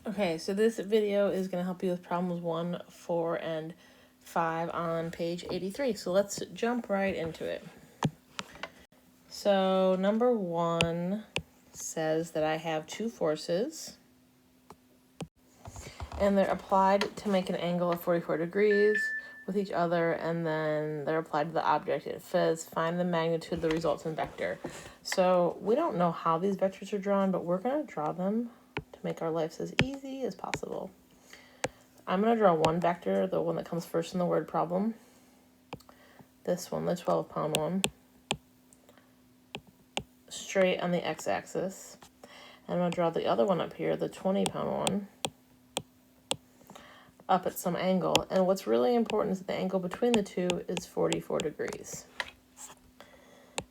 Okay, so this video is going to help you with problems 1, 4, and 5 on page 83. So let's jump right into it. So number 1 says that I have two forces, and they're applied to make an angle of 44 degrees with each other, and then they're applied to the object. It says find the magnitude of the resultant vector. So we don't know how these vectors are drawn, but we're going to draw them to make our lives as easy as possible. I'm going to draw one vector, the one that comes first in the word problem. This one, the 12-pound one, straight on the x-axis. And I'm going to draw the other one up here, the 20-pound one, up at some angle. And what's really important is that the angle between the two is 44 degrees.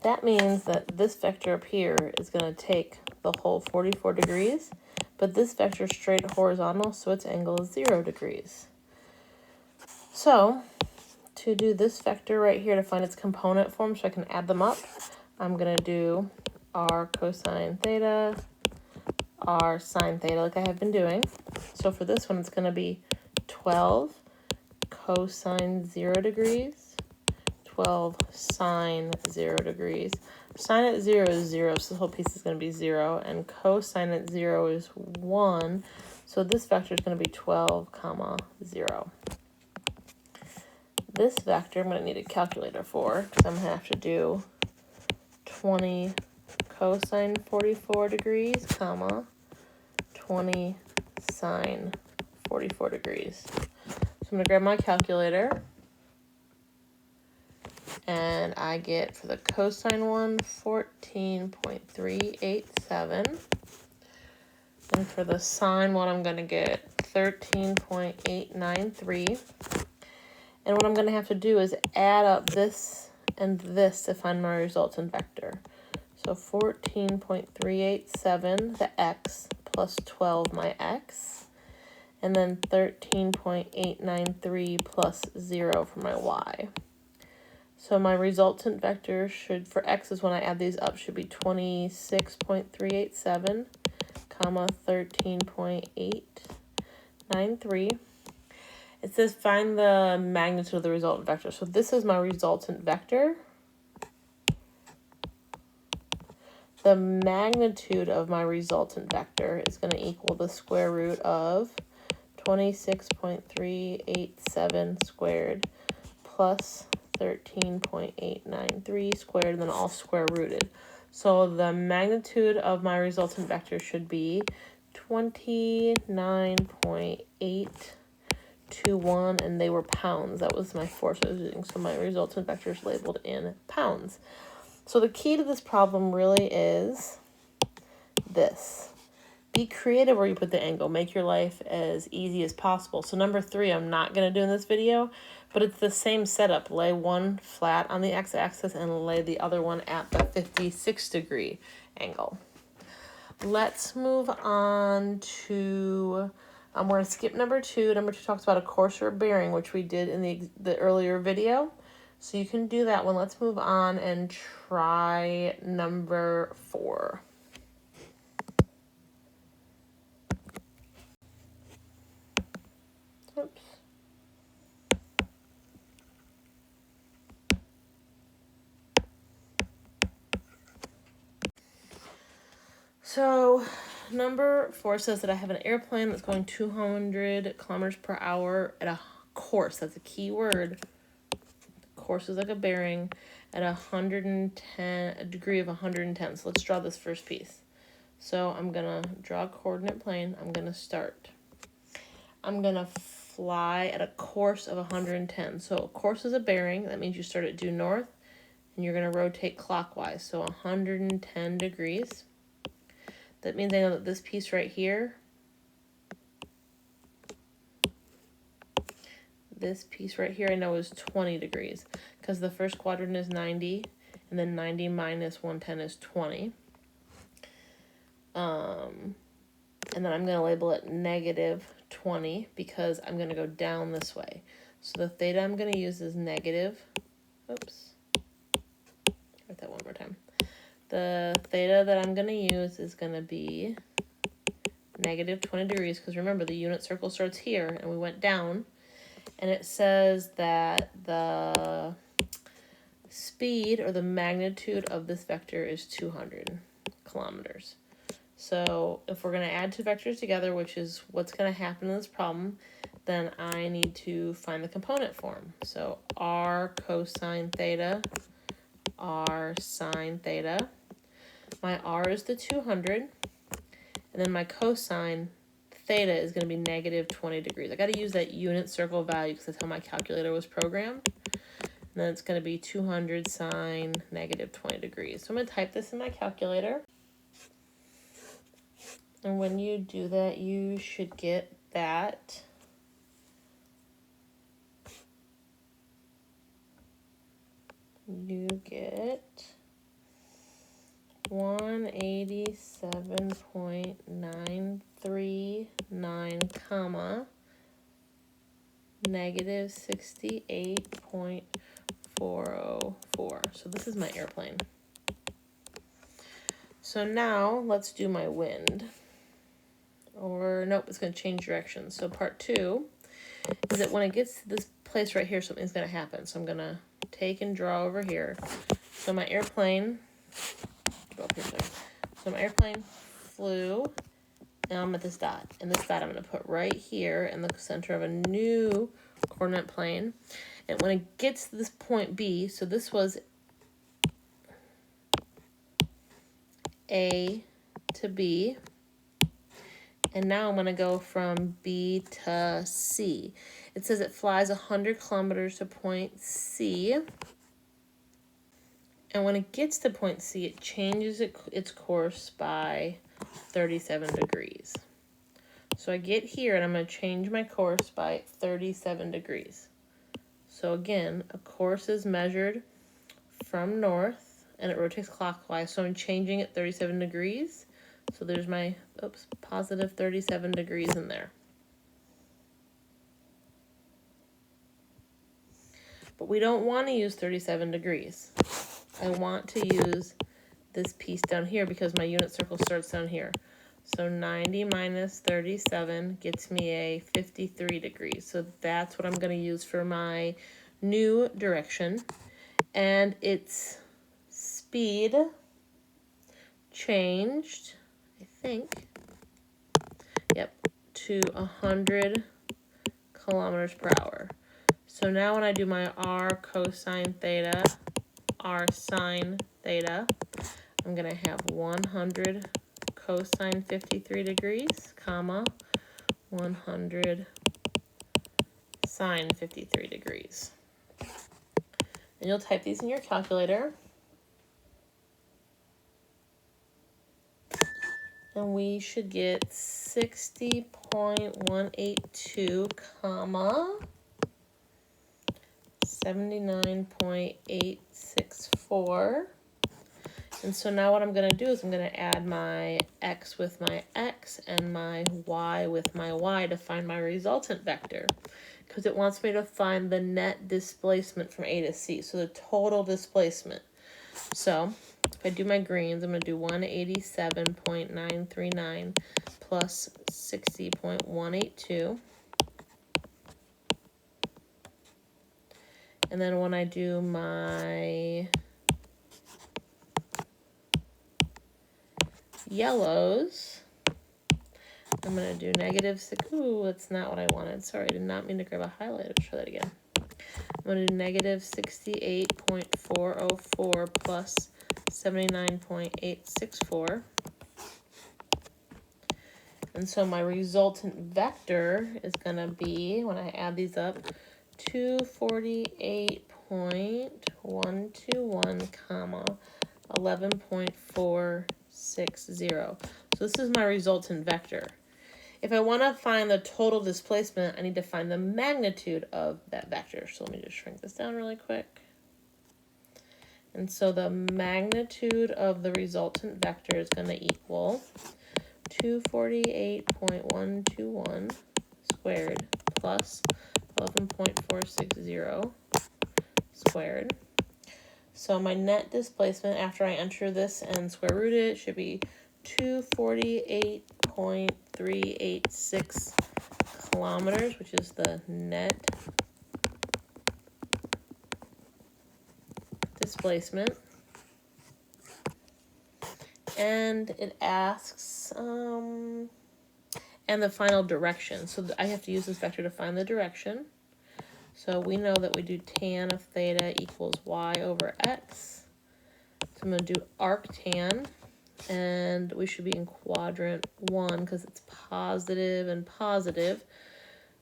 That means that this vector up here is going to take the whole 44 degrees, but this vector is straight horizontal, so its angle is 0 degrees. So, to do this vector right here, to find its component form so I can add them up, I'm going to do r cosine theta, r sine theta like I have been doing. So for this one, it's going to be 12 cosine 0 degrees, 12 sine 0 degrees. Sine at 0 is 0, so the whole piece is going to be 0, and cosine at 0 is 1, so this vector is going to be 12, comma 0. This vector I'm going to need a calculator for, because I'm going to have to do 20 cosine 44 degrees, comma 20 sine 44 degrees. So I'm going to grab my calculator, and I get, for the cosine one, 14.387. And for the sine one, I'm going to get 13.893. And what I'm going to have to do is add up this and this to find my resultant vector. So 14.387, the x, plus 12, my x. And then 13.893 plus 0 for my y. So my resultant vector should, for x's when I add these up, should be 26.387, comma 13.893. It says find the magnitude of the resultant vector. So this is my resultant vector. The magnitude of my resultant vector is going to equal the square root of 26.387 squared plus 13.893 squared, and then all square rooted. So the magnitude of my resultant vector should be 29.821, and they were pounds. That was my force I was using, so my resultant vector is labeled in pounds. So the key to this problem really is this. Be creative where you put the angle. Make your life as easy as possible. So number 3, I'm not going to do in this video, but it's the same setup. Lay one flat on the x-axis and lay the other one at the 56-degree angle. Let's move on to, we're going to skip number 2. Number 2 talks about a coarser bearing, which we did in the earlier video. So you can do that one. Let's move on and try number 4. Oops. So number 4 says that I have an airplane that's going 200 kilometers per hour at a course. That's a key word. Course is like a bearing at a degree of 110. So let's draw this first piece. So I'm going to draw a coordinate plane. I'm going to start. I'm going to fly at a course of 110. So a course is a bearing. That means you start at due north, and you're going to rotate clockwise. So 110 degrees. That means I know that this piece right here, I know is 20 degrees, because the first quadrant is 90, and then 90 minus 110 is 20. And then I'm going to label it negative 20, because I'm going to go down this way. So the theta I'm going to use is negative, oops, write that one more time. The theta that I'm going to use is going to be negative 20 degrees, because remember the unit circle starts here and we went down, and it says that the speed or the magnitude of this vector is 200 kilometers. So if we're going to add two vectors together, which is what's going to happen in this problem, then I need to find the component form. So r cosine theta, r sine theta. My r is the 200, and then my cosine theta is going to be negative 20 degrees. I got to use that unit circle value because that's how my calculator was programmed. And then it's going to be 200 sine negative 20 degrees. So I'm going to type this in my calculator. And when you do that, you should get that. You get 187.939, comma, negative 68.404. So this is my airplane. So now let's do my wind. Or nope, it's going to change direction. So part 2 is that when it gets to this place right here, something's going to happen. So I'm going to take and draw over here. So my airplane, so my airplane flew, and I'm at this dot. And this dot I'm going to put right here in the center of a new coordinate plane. And when it gets to this point B, so this was A to B, and now I'm going to go from B to C. It says it flies 100 kilometers to point C. And when it gets to point C, it changes its course by 37 degrees. So I get here, and I'm going to change my course by 37 degrees. So again, a course is measured from north, and it rotates clockwise. So I'm changing it 37 degrees. So there's my, positive 37 degrees in there. But we don't want to use 37 degrees. I want to use this piece down here because my unit circle starts down here. So 90 minus 37 gets me a 53 degrees. So that's what I'm going to use for my new direction. And its speed changed, I think, to 100 kilometers per hour. So now when I do my r cosine theta, r sine theta, I'm going to have 100 cosine 53 degrees, comma, 100 sine 53 degrees. And you'll type these in your calculator. And we should get 60.182, comma, 79.864. And so now what I'm going to do is I'm going to add my x with my x and my y with my y to find my resultant vector, because it wants me to find the net displacement from A to C, so the total displacement. So if I do my greens, I'm going to do 187.939 plus 60.182. And then when I do my yellows, I'm going to do negative 6. Ooh, that's not what I wanted. Sorry, I did not mean to grab a highlighter. Try that again. I'm going to do negative 68.404 plus 79.864. And so my resultant vector is going to be, when I add these up, 248.121, comma, 11.460. So this is my resultant vector. If I want to find the total displacement, I need to find the magnitude of that vector. So let me just shrink this down really quick. And so the magnitude of the resultant vector is going to equal 248.121 squared plus 11.460 squared. So my net displacement after I enter this and square root it should be 248.3 6.386 kilometers, which is the net displacement. And it asks, and the final direction. So I have to use this vector to find the direction. So we know that we do tan of theta equals y over x. So I'm going to do arctan, and we should be in quadrant 1 because it's positive and positive.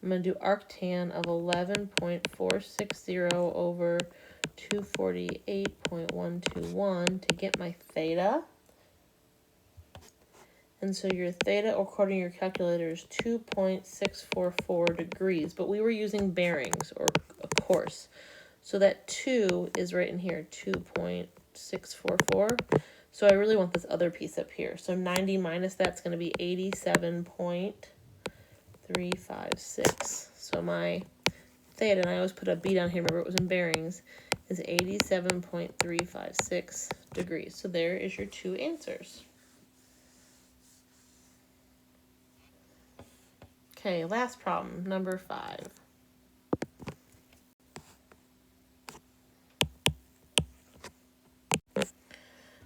I'm going to do arctan of 11.460 over 248.121 to get my theta. And so your theta, according to your calculator, is 2.644 degrees. But we were using bearings, or a course. So that 2 is right in here, 2.644. So I really want this other piece up here. So 90 minus that's going to be 87.356. So my theta, and I always put a B down here, remember it was in bearings, is 87.356 degrees. So there is your two answers. Okay, last problem, number 5.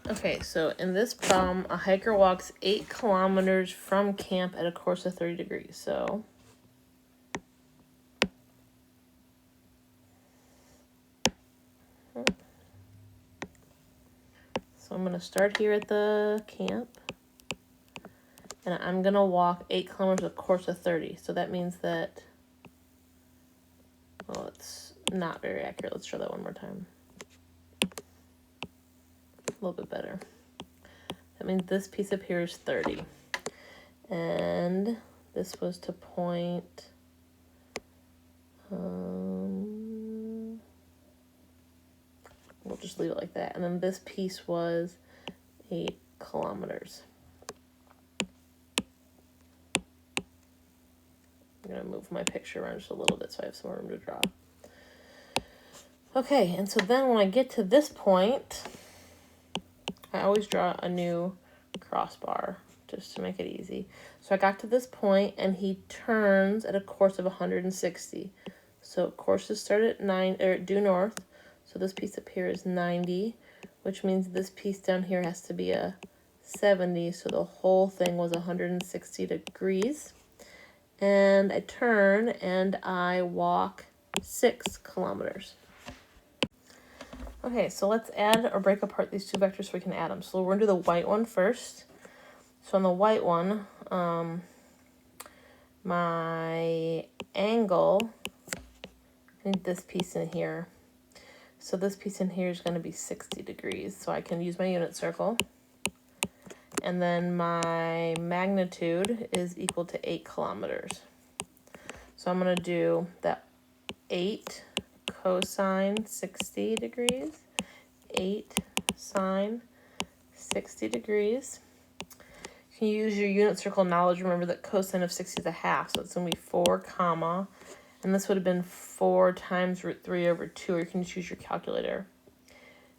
Okay, so in this problem, a hiker walks 8 kilometers from camp at a course of 30 degrees. So I'm going to start here at the camp. And I'm going to walk 8 kilometers at a course of 30. So that means that, well, it's not very accurate. Let's try that one more time. A little bit better. That means this piece up here is 30. And this was to point, we'll just leave it like that. And then this piece was 8 kilometers. I'm going to move my picture around just a little bit so I have some more room to draw. Okay, and so then when I get to this point, I always draw a new crossbar just to make it easy. So I got to this point and he turns at a course of 160. So courses start at due north. So this piece up here is 90, which means this piece down here has to be a 70. So the whole thing was 160 degrees. And I turn and I walk 6 kilometers. Okay, so let's add or break apart these two vectors so we can add them. So we're going to do the white one first. So on the white one, my angle, I need this piece in here. So this piece in here is going to be 60 degrees. So I can use my unit circle. And then my magnitude is equal to 8 kilometers. So I'm going to do that 8 cosine 60 degrees, 8 sine 60 degrees. You can use your unit circle knowledge. Remember that cosine of 60 is a half, so it's going to be 4 comma, and this would have been 4 times root 3 over 2, or you can choose your calculator.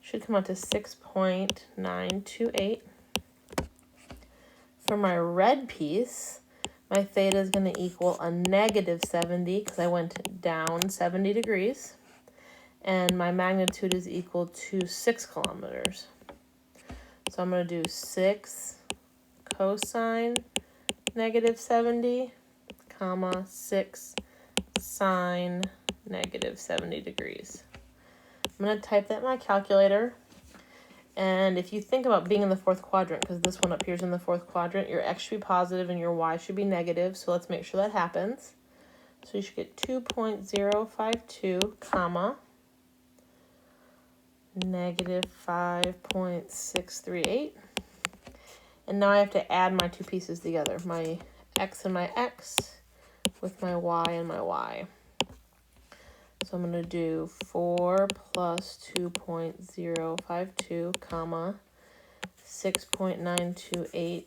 Should come out to 6.928. For my red piece, my theta is going to equal a negative 70 because I went down 70 degrees. And my magnitude is equal to 6 kilometers. So I'm going to do 6 cosine negative 70, comma, 6 sine negative 70 degrees. I'm going to type that in my calculator. And if you think about being in the fourth quadrant, because this one appears in the fourth quadrant, your x should be positive and your y should be negative. So let's make sure that happens. So you should get 2.052, comma, negative 5.638. And now I have to add my two pieces together, my x and my x with my y and my y. So I'm going to do 4 plus 2.052, comma, 6.928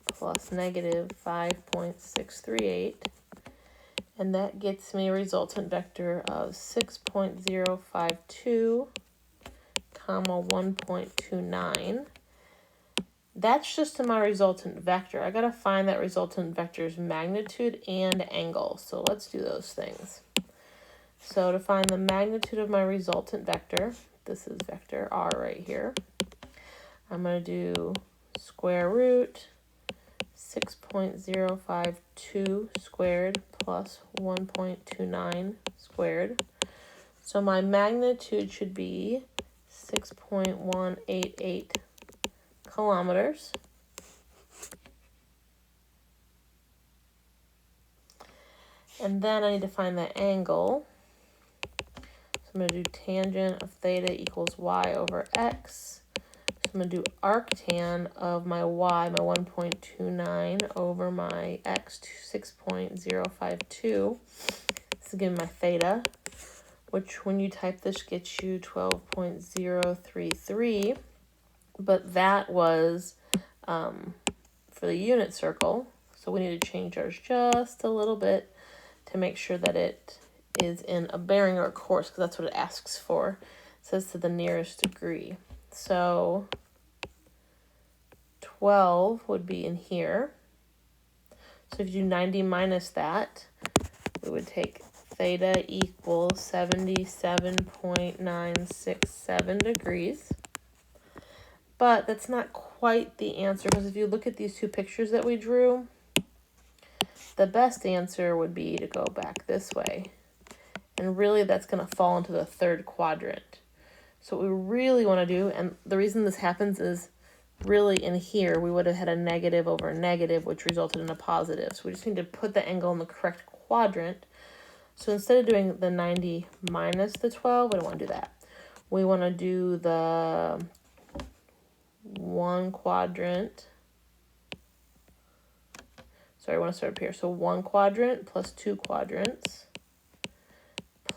plus negative 5.638. And that gets me a resultant vector of 6.052, comma, 1.29. That's just to my resultant vector. I gotta find that resultant vector's magnitude and angle. So let's do those things. So to find the magnitude of my resultant vector, this is vector r right here, I'm gonna do square root 6.052 squared plus 1.29 squared. So my magnitude should be 6.188 kilometers. And then I need to find the angle. So I'm going to do tangent of theta equals y over x. So I'm going to do arctan of my y, my 1.29 over my x, 6.052. This is giving my theta, which when you type this gets you 12.033. But that was for the unit circle. So we need to change ours just a little bit to make sure that it is in a bearing or a course, because that's what it asks for. It says to the nearest degree. So 12 would be in here. So if you do 90 minus that, we would take theta equals 77.967 degrees. But that's not quite the answer, because if you look at these two pictures that we drew, the best answer would be to go back this way. And really that's going to fall into the third quadrant. So what we really want to do, and the reason this happens is really in here we would have had a negative over a negative, which resulted in a positive. So we just need to put the angle in the correct quadrant. So instead of doing the 90 minus the 12, we don't want to do that. We want to do the one quadrant. Sorry, I want to start up here. So one quadrant plus two quadrants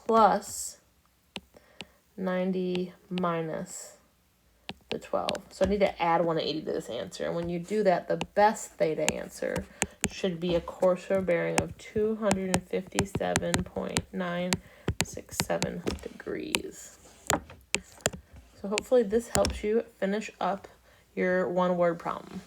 plus 90 minus the 12. So I need to add 180 to this answer. And when you do that, the best theta answer should be a coarser bearing of 257.967 degrees. So hopefully this helps you finish up your one-word problem.